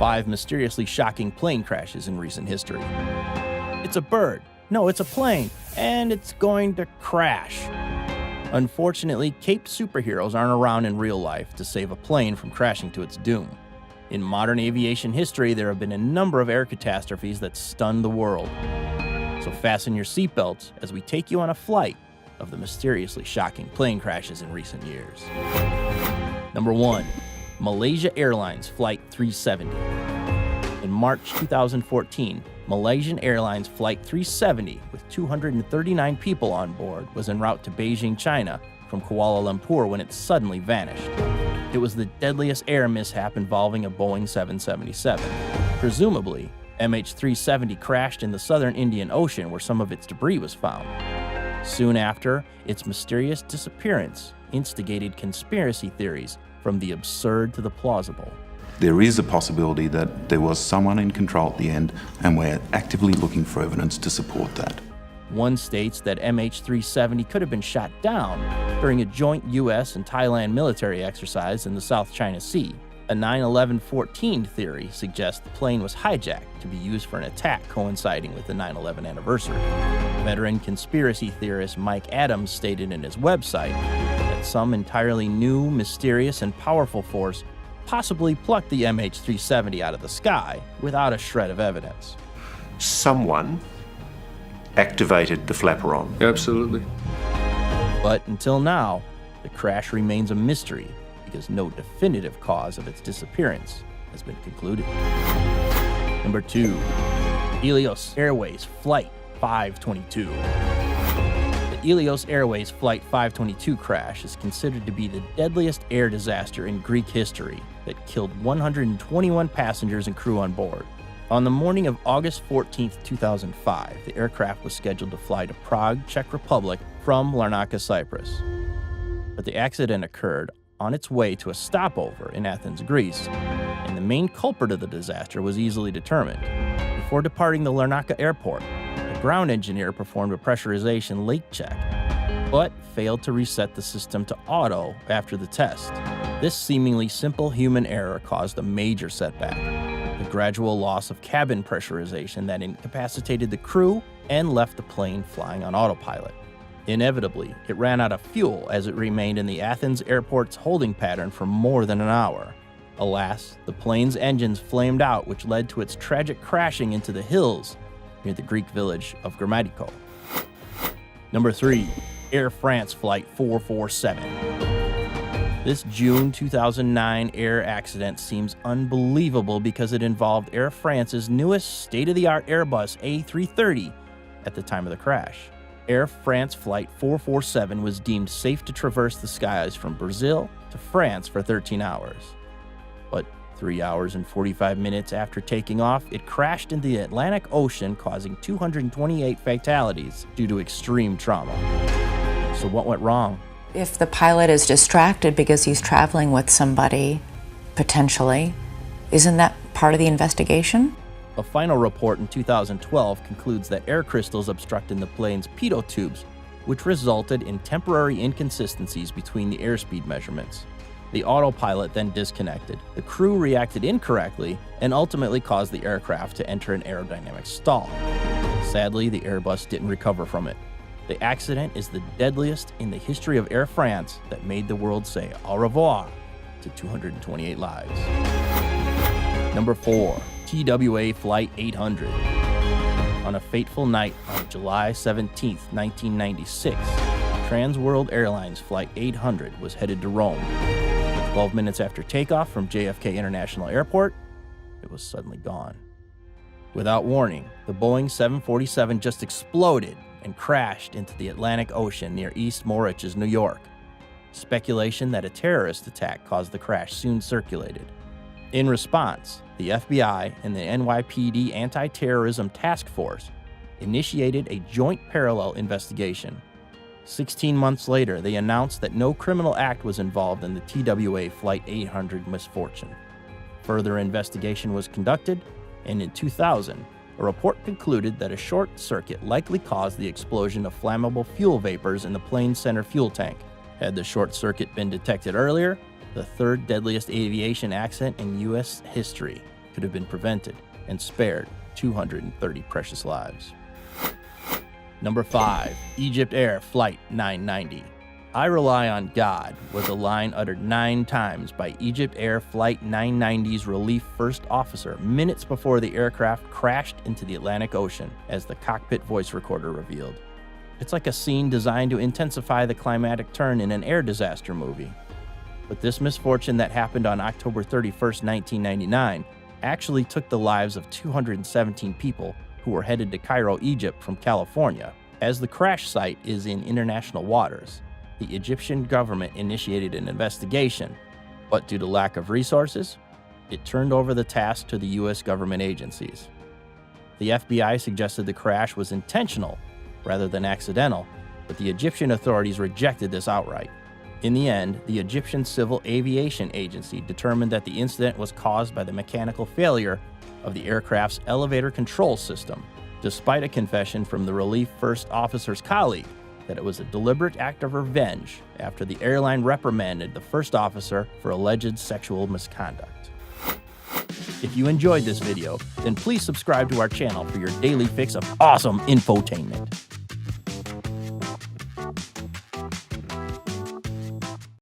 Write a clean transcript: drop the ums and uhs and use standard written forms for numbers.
5 mysteriously shocking plane crashes in recent history. It's a bird. No, it's a plane. And it's going to crash. Unfortunately, caped superheroes aren't around in real life to save a plane from crashing to its doom. In modern aviation history, there have been a number of air catastrophes that stunned the world. So fasten your seatbelts as we take you on a flight of the mysteriously shocking plane crashes in recent years. Number 1. Malaysia Airlines Flight 370. In March 2014, Malaysian Airlines Flight 370, with 239 people on board, was en route to Beijing, China, from Kuala Lumpur when it suddenly vanished. It was the deadliest air mishap involving a Boeing 777. Presumably, MH370 crashed in the southern Indian Ocean where some of its debris was found. Soon after, its mysterious disappearance instigated conspiracy theories from the absurd to the plausible. There is a possibility that there was someone in control at the end, and we're actively looking for evidence to support that. One states that MH370 could have been shot down during a joint U.S. and Thailand military exercise in the South China Sea. A 9/11-14 theory suggests the plane was hijacked to be used for an attack coinciding with the 9/11 anniversary. Veteran conspiracy theorist Mike Adams stated in his website that some entirely new, mysterious, and powerful force possibly plucked the MH370 out of the sky without a shred of evidence. Someone activated the flaperon. Absolutely. But until now, the crash remains a mystery because no definitive cause of its disappearance has been concluded. Number 2. Helios Airways Flight 522. The Helios Airways Flight 522 crash is considered to be the deadliest air disaster in Greek history that killed 121 passengers and crew on board. On the morning of August 14, 2005, the aircraft was scheduled to fly to Prague, Czech Republic from Larnaca, Cyprus. But the accident occurred on its way to a stopover in Athens, Greece, and the main culprit of the disaster was easily determined. Before departing the Larnaca airport, the ground engineer performed a pressurization leak check, but failed to reset the system to auto after the test. This seemingly simple human error caused a major setback. The gradual loss of cabin pressurization that incapacitated the crew and left the plane flying on autopilot. Inevitably, it ran out of fuel as it remained in the Athens airport's holding pattern for more than an hour. Alas, the plane's engines flamed out, which led to its tragic crashing into the hills near the Greek village of Grammatiko. Number 3. Air France Flight 447. This June 2009 air accident seems unbelievable because it involved Air France's newest state-of-the-art Airbus A330 at the time of the crash. Air France Flight 447 was deemed safe to traverse the skies from Brazil to France for 13 hours. But 3 hours and 45 minutes after taking off, it crashed into the Atlantic Ocean, causing 228 fatalities due to extreme trauma. So what went wrong? If the pilot is distracted because he's traveling with somebody, potentially, isn't that part of the investigation? A final report in 2012 concludes that air crystals obstructed the plane's pitot tubes, which resulted in temporary inconsistencies between the airspeed measurements. The autopilot then disconnected. The crew reacted incorrectly and ultimately caused the aircraft to enter an aerodynamic stall. Sadly, the Airbus didn't recover from it. The accident is the deadliest in the history of Air France that made the world say au revoir to 228 lives. Number 4. TWA Flight 800. On a fateful night on July 17, 1996, Trans World Airlines Flight 800 was headed to Rome. 12 minutes after takeoff from JFK International Airport, it was suddenly gone. Without warning, the Boeing 747 just exploded and crashed into the Atlantic Ocean near East Moriches, New York. Speculation that a terrorist attack caused the crash soon circulated. In response, the FBI and the NYPD Anti-Terrorism Task Force initiated a joint parallel investigation. 16 months later, they announced that no criminal act was involved in the TWA Flight 800 misfortune. Further investigation was conducted, and in 2000, a report concluded that a short circuit likely caused the explosion of flammable fuel vapors in the plane's center fuel tank. Had the short circuit been detected earlier, the third deadliest aviation accident in U.S. history could have been prevented and spared 230 precious lives. Number 5. Egypt Air Flight 990. "I rely on God" was a line uttered 9 times by Egypt Air Flight 990's relief first officer minutes before the aircraft crashed into the Atlantic Ocean, as the cockpit voice recorder revealed. It's like a scene designed to intensify the climatic turn in an air disaster movie. But this misfortune that happened on October 31st, 1999, actually took the lives of 217 people who were headed to Cairo, Egypt from California. As the crash site is in international waters, the Egyptian government initiated an investigation, but due to lack of resources, it turned over the task to the U.S. government agencies. The FBI suggested the crash was intentional rather than accidental, but the Egyptian authorities rejected this outright. In the end, the Egyptian Civil Aviation Agency determined that the incident was caused by the mechanical failure of the aircraft's elevator control system, despite a confession from the relief first officer's colleague that it was a deliberate act of revenge after the airline reprimanded the first officer for alleged sexual misconduct. If you enjoyed this video, then please subscribe to our channel for your daily fix of awesome infotainment.